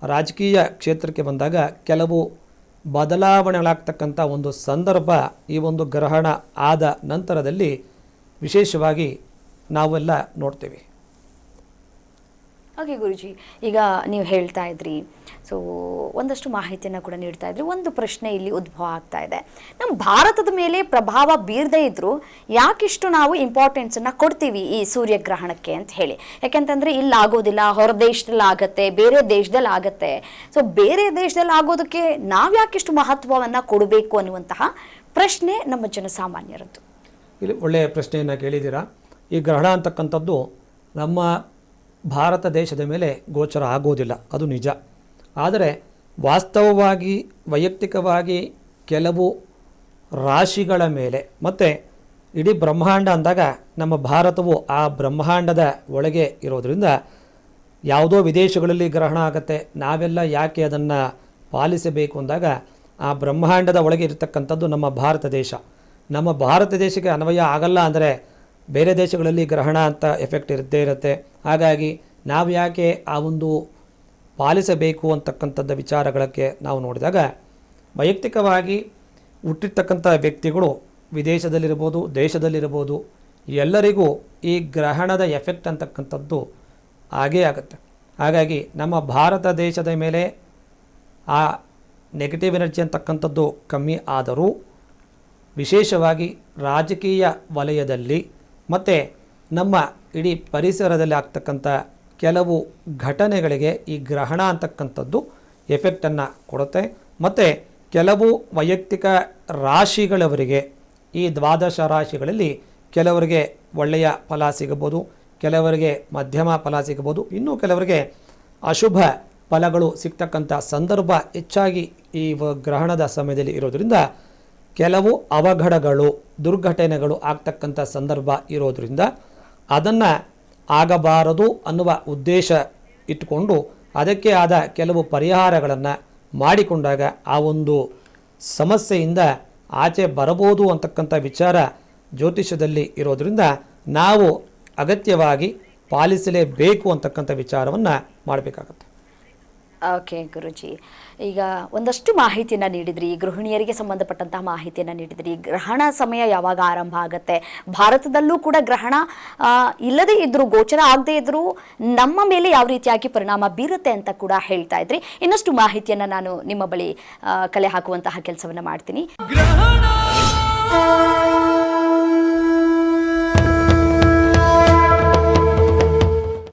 ರಾಜಕೀಯ ಕ್ಷೇತ್ರಕ್ಕೆ ಬಂದಾಗ ಕೆಲವು ಬದಲಾವಣೆಗಳಾಗ್ತಕ್ಕಂಥ ಒಂದು ಸಂದರ್ಭ ಈ ಒಂದು ಗ್ರಹಣ ಆದ ನಂತರದಲ್ಲಿ ವಿಶೇಷವಾಗಿ ನಾವೆಲ್ಲ ನೋಡ್ತೀವಿ. ಹಾಗೆ ಗುರುಜಿ, ಈಗ ನೀವು ಹೇಳ್ತಾ ಇದ್ರಿ, ಸೊ ಒಂದಷ್ಟು ಮಾಹಿತಿಯನ್ನು ಕೂಡ ನೀಡ್ತಾ ಇದ್ರಿ. ಒಂದು ಪ್ರಶ್ನೆ ಇಲ್ಲಿ ಉದ್ಭವ ಆಗ್ತಾ ಇದೆ, ನಮ್ಮ ಭಾರತದ ಮೇಲೆ ಪ್ರಭಾವ ಬೀರದೇ ಇದ್ದರೂ ಯಾಕಿಷ್ಟು ನಾವು ಇಂಪಾರ್ಟೆನ್ಸನ್ನು ಕೊಡ್ತೀವಿ ಈ ಸೂರ್ಯಗ್ರಹಣಕ್ಕೆ ಅಂತ ಹೇಳಿ? ಯಾಕೆಂತಂದರೆ ಇಲ್ಲಿ ಆಗೋದಿಲ್ಲ, ಹೊರ ದೇಶದಲ್ಲಿ ಆಗತ್ತೆ, ಬೇರೆ ದೇಶದಲ್ಲಿ ಆಗತ್ತೆ. ಸೊ ಬೇರೆ ದೇಶದಲ್ಲಿ ಆಗೋದಕ್ಕೆ ನಾವು ಯಾಕಿಷ್ಟು ಮಹತ್ವವನ್ನು ಕೊಡಬೇಕು ಅನ್ನುವಂತಹ ಪ್ರಶ್ನೆ ನಮ್ಮ ಜನಸಾಮಾನ್ಯರದ್ದು. ಇಲ್ಲಿ ಒಳ್ಳೆಯ ಪ್ರಶ್ನೆಯನ್ನು ಕೇಳಿದ್ದೀರಾ. ಈ ಗ್ರಹಣ ಅಂತಕ್ಕಂಥದ್ದು ನಮ್ಮ ಭಾರತ ದೇಶದ ಮೇಲೆ ಗೋಚರ ಆಗೋದಿಲ್ಲ, ಅದು ನಿಜ. ಆದರೆ ವಾಸ್ತವವಾಗಿ ವೈಯಕ್ತಿಕವಾಗಿ ಕೆಲವು ರಾಶಿಗಳ ಮೇಲೆ ಮತ್ತು ಇಡೀ ಬ್ರಹ್ಮಾಂಡ ಅಂದಾಗ ನಮ್ಮ ಭಾರತವು ಆ ಬ್ರಹ್ಮಾಂಡದ ಒಳಗೆ ಇರೋದರಿಂದ ಯಾವುದೋ ವಿದೇಶಗಳಲ್ಲಿ ಗ್ರಹಣ ಆಗುತ್ತೆ, ನಾವೆಲ್ಲ ಯಾಕೆ ಅದನ್ನು ಪಾಲಿಸಬೇಕು ಅಂದಾಗ ಆ ಬ್ರಹ್ಮಾಂಡದ ಒಳಗೆ ಇರತಕ್ಕಂಥದ್ದು ನಮ್ಮ ಭಾರತ ದೇಶ. ನಮ್ಮ ಭಾರತ ದೇಶಕ್ಕೆ ಅನ್ವಯ ಆಗಲ್ಲ ಅಂದರೆ ಬೇರೆ ದೇಶಗಳಲ್ಲಿ ಗ್ರಹಣ ಅಂತ ಎಫೆಕ್ಟ್ ಇದ್ದೇ ಇರುತ್ತೆ. ಹಾಗಾಗಿ ನಾವು ಯಾಕೆ ಆ ಒಂದು ಪಾಲಿಸಬೇಕು ಅಂತಕ್ಕಂಥದ್ದು ವಿಚಾರಗಳಿಗೆ ನಾವು ನೋಡಿದಾಗ ವೈಯಕ್ತಿಕವಾಗಿ ಹುಟ್ಟಿರ್ತಕ್ಕಂಥ ವ್ಯಕ್ತಿಗಳು ವಿದೇಶದಲ್ಲಿರ್ಬೋದು, ದೇಶದಲ್ಲಿರ್ಬೋದು, ಎಲ್ಲರಿಗೂ ಈ ಗ್ರಹಣದ ಎಫೆಕ್ಟ್ ಅಂತಕ್ಕಂಥದ್ದು ಆಗೇ ಆಗುತ್ತೆ. ಹಾಗಾಗಿ ನಮ್ಮ ಭಾರತ ದೇಶದ ಮೇಲೆ ಆ ನೆಗೆಟಿವ್ ಎನರ್ಜಿ ಅಂತಕ್ಕಂಥದ್ದು ಕಮ್ಮಿ ಆದರೂ ವಿಶೇಷವಾಗಿ ರಾಜಕೀಯ ವಲಯದಲ್ಲಿ ಮತ್ತು ನಮ್ಮ ಇಡೀ ಪರಿಸರದಲ್ಲಿ ಆಗ್ತಕ್ಕಂಥ ಕೆಲವು ಘಟನೆಗಳಿಗೆ ಈ ಗ್ರಹಣ ಅಂತಕ್ಕಂಥದ್ದು ಎಫೆಕ್ಟನ್ನು ಕೊಡುತ್ತೆ. ಮತ್ತು ಕೆಲವು ವೈಯಕ್ತಿಕ ರಾಶಿಗಳವರಿಗೆ, ಈ ದ್ವಾದಶ ರಾಶಿಗಳಲ್ಲಿ ಕೆಲವರಿಗೆ ಒಳ್ಳೆಯ ಫಲ ಸಿಗಬಹುದು, ಕೆಲವರಿಗೆ ಮಧ್ಯಮ ಫಲ ಸಿಗಬಹುದು, ಇನ್ನೂ ಕೆಲವರಿಗೆ ಅಶುಭ ಫಲಗಳು ಸಿಗ್ತಕ್ಕಂಥ ಸಂದರ್ಭ ಹೆಚ್ಚಾಗಿ ಈ ಗ್ರಹಣದ ಸಮಯದಲ್ಲಿ ಇರೋದರಿಂದ ಕೆಲವು ಅವಘಡಗಳು, ದುರ್ಘಟನೆಗಳು ಆಗ್ತಕ್ಕಂಥ ಸಂದರ್ಭ ಇರೋದರಿಂದ ಅದನ್ನು ಆಗಬಾರದು ಅನ್ನುವ ಉದ್ದೇಶ ಇಟ್ಟುಕೊಂಡು ಅದಕ್ಕೆ ಆದ ಕೆಲವು ಪರಿಹಾರಗಳನ್ನು ಮಾಡಿಕೊಂಡಾಗ ಆ ಒಂದು ಸಮಸ್ಯೆಯಿಂದ ಆಚೆ ಬರಬಹುದು ಅಂತಕ್ಕಂಥ ವಿಚಾರ ಜ್ಯೋತಿಷ್ಯದಲ್ಲಿ ಇರೋದರಿಂದ ನಾವು ಅಗತ್ಯವಾಗಿ ಪಾಲಿಸಲೇಬೇಕು ಅಂತಕ್ಕಂಥ ವಿಚಾರವನ್ನು ಮಾಡಬೇಕಾಗತ್ತೆ. ಓಕೆ ಗುರುಜಿ, ಈಗ ಒಂದಷ್ಟು ಮಾಹಿತಿಯನ್ನು ನೀಡಿದ್ರಿ, ಗೃಹಿಣಿಯರಿಗೆ ಸಂಬಂಧಪಟ್ಟಂತಹ ಮಾಹಿತಿಯನ್ನು ನೀಡಿದ್ರಿ. ಗ್ರಹಣ ಸಮಯ ಯಾವಾಗ ಆರಂಭ ಆಗುತ್ತೆ, ಭಾರತದಲ್ಲೂ ಕೂಡ ಗ್ರಹಣ ಇಲ್ಲದೇ ಇದ್ದರೂ, ಗೋಚರ ಆಗದೇ ಇದ್ದರೂ ನಮ್ಮ ಮೇಲೆ ಯಾವ ರೀತಿಯಾಗಿ ಪರಿಣಾಮ ಬೀರುತ್ತೆ ಅಂತ ಕೂಡ ಹೇಳ್ತಾ ಇದ್ರಿ. ಇನ್ನಷ್ಟು ಮಾಹಿತಿಯನ್ನು ನಾನು ನಿಮ್ಮ ಬಳಿ ಕಲೆ ಹಾಕುವಂತಹ ಕೆಲಸವನ್ನು ಮಾಡ್ತೀನಿ.